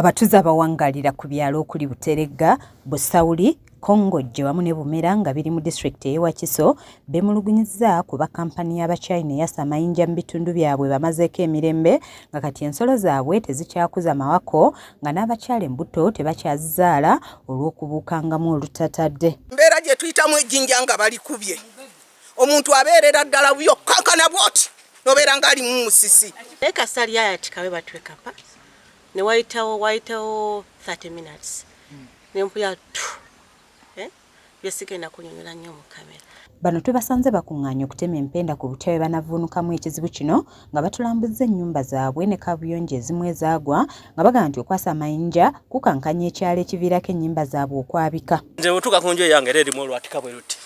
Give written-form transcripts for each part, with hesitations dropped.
Abatuuze abawangalira ku byalo okuli Buteregga, Busawuli, Kongojje wamu ne Bumera nga biri mu disitulikiti y'e Wakiso beemulugunyizza ku bakampani y'Abachina eyassa amayinja mu bitundu byabwe bamazeeko emirembe nga kati ensolo zaabwe tezikyakuza mawako nga n'abakyala embuto tebakyazizaala olw'okubuukangamu olutatadde. Mbeera gye tuyitamu ejjinja nga balikubye. Omuntu abeerera ddala buyo kankana bw'oti n'obeera ng'ali mu musisi. Naye kasali ati kabe batwekapa ne wayitawo 30 minutes ne mpuya byesigenda kunyonyola nnyo mu kamera. Bano tubasanze bakuŋŋaanya okutema empenda ku butya bwe banavuunukamu ekizibu kino nga batulambuzza ennyumba zaabwe ne kabuyonjo ezimu ezaagwa nga bagamba nti okwasa amayinja kukankanya ekyalo ekiviirako ennyumba zaabwe okwabika. Nze bwetuuka ku nju yange era erimu olwatika bwe luti.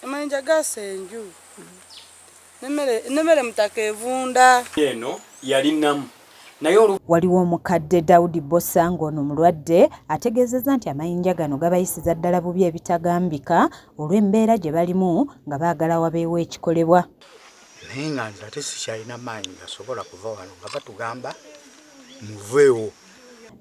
Amayinja gasenju nemmere mutaka evunda eno yali nnamu. Waliwo omukadde Daudi Bossa ng'ono mulwadde ategeezezza nti amayinja gano gabayisiza ddala bubi ebitagambika olw'embeera gye balimu nga baagala wabeewo ekikolebwa. Naye nga nze ate sikyalina maanyi gasobola kuva wano nga batugamba muveewo.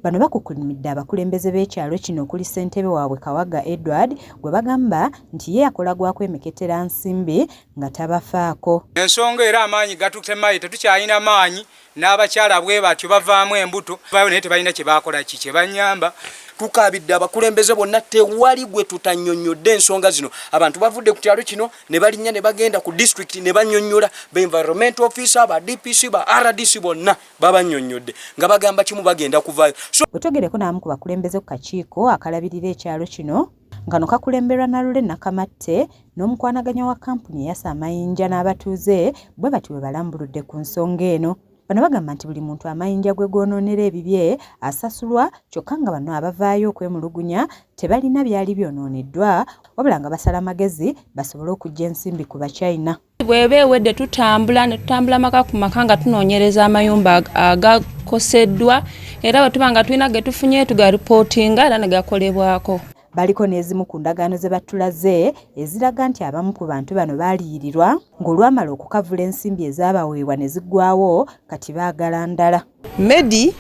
Bano bakukumidde abakulembeze b'ekyalo kino okuli ssentebe waabwe Kawaga Edward gwe bagamba nti ye akola gwa kwemeketera nsimbi nga tabafaako. Ensonga era amaanyi gatutemaye tetukyalina maanyi n'abakyala bwe batyo bavaamu embuto bayo naye tebalina kye baakola kye banyamba. Tukabidde abakulembeze bonna tewali gwe tutannyonnyodde ensonga zino. Abantu bavudde ku kyalo kino ne balinnya ne bagenda ku district ne bannyonnyola ba environment officer ba DPC ba RDC bonna babannyonnyodde nga bagamba kimu bagenda kuvaayo. Bwetogereko n'abamu ku bakulembeze ku kakiiko akalabirira ekyalo kino nga no kakulemberwa Nalule Nakamatte n'omukwanaganya wa kampuni eyassa amayinja n'abatuuze bwe bati bwe balambuludde ku nsonga eno. Bano bagamba nti buli muntu amayinja gwe goonoonera ebibye asasulwa kyokka nga bano abavaayo okwemulugunya tebalina byali byonooneddwa wabula nga basala magezi basobole okujja ensimbi ku Bachina. Bw'eba ewedde tutambula maka ku maka nga tunoonyereza amayumba agakoseddwa era bwe tuba nga tulina ge tufunye tugaripootinga era ne gakolebwako. Baliko n'ezimu ku ndagaano ze batulaze eziraga nti abamu ku bantu bano baaliyirirwa ng'olwamala okukavula ensimbi ezaabaweebwa ne ziggwawo kati baagala ndala. Medi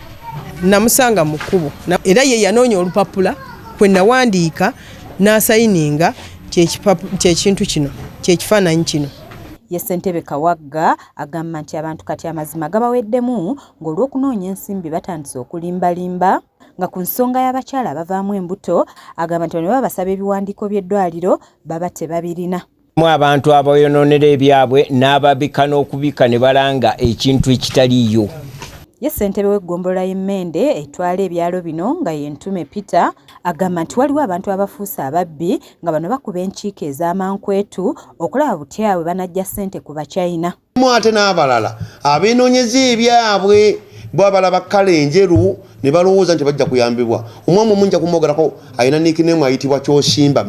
namusanga mu kkubo era ye yanoonya olupapula kwe nawandiika n'asayininga kyekintu kino kyekifaananyi kino. Ye ssentebe Kawagga agamba nti abantu kati amazima gabaweddemu ng'olw'okunoonya ensimbi batandise okulimbalimba nga ku nsonga y'abakyala abavaamu embuto agamba nti bano babasaba ebiwandiiko by'eddwaliro baba tebabirina. Abantu abayonoonera ebyabwe n'ababika n'okubika ne balanga ekintu ekitaliiyo. Ye ssentebe w'eggombolola y'Emmende etwala ebyalo bino nga ye Ntume Peter agamba nti waliwo abantu abafuuse ababbi nga bano bakuba enkiiko ez'amankwetu okulaba butya bwe banajja ssente ku Bachina. Ate n'abalala abeenoonyeza ebyabwe bw'abalaba kkala enjeru ne balowooza nti bajja kuyambibwa. Omwami omunja kumwogerako alina nickname ayitibwa Kyosimba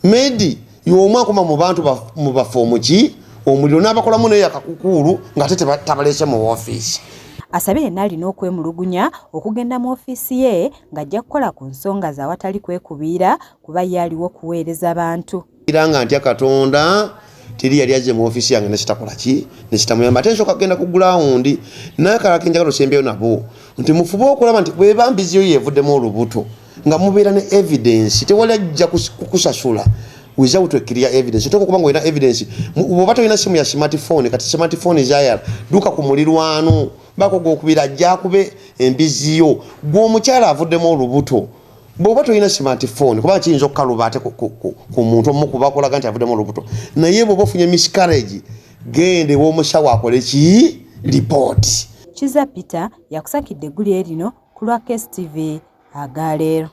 Medi y'omu akoma mu bantu mu bafoomu ki omuliro n'abakolamu naye akakukuulu ng'ate tabaleese mu woofiisi. Asabye yenna alina okwemulugunya okugenda mu ofiisi ye ng'ajja kukola ku nsonga zaawatali kwekubiira kuba ye aliwo okuweereza abantu. Era nga ntya Katonda teri yali azze mu ofiisi yange nekitakola ki nekitamuyamba ate nsooka kugenda ku gulawundi naye kalaka enjagala osembeyo nabo nti mufube okulaba nti bweba mbiziyo yeevuddemu olubuto nga mubeera ne evidence tewali ajja kukusasula without a clear evidence. Toko kuba ng'olina evidence bw'oba tolina simu ya smartphone kati smartphone zayala duka ku mulirwano bako gw'okubira ajja kube embiziyo gw'omukyala avuddemu olubuto. Bw'oba tolina smartphone kuba kiyinza okukaluba ate ku muntu omu kuba akolaga nti avuddemu olubuto naye bw'oba ofunye miscarriage gende w'omusawo akole ki lipooti. Kiza Peter yakusakidde eggulu erino ku lwa KSTV agaaleero.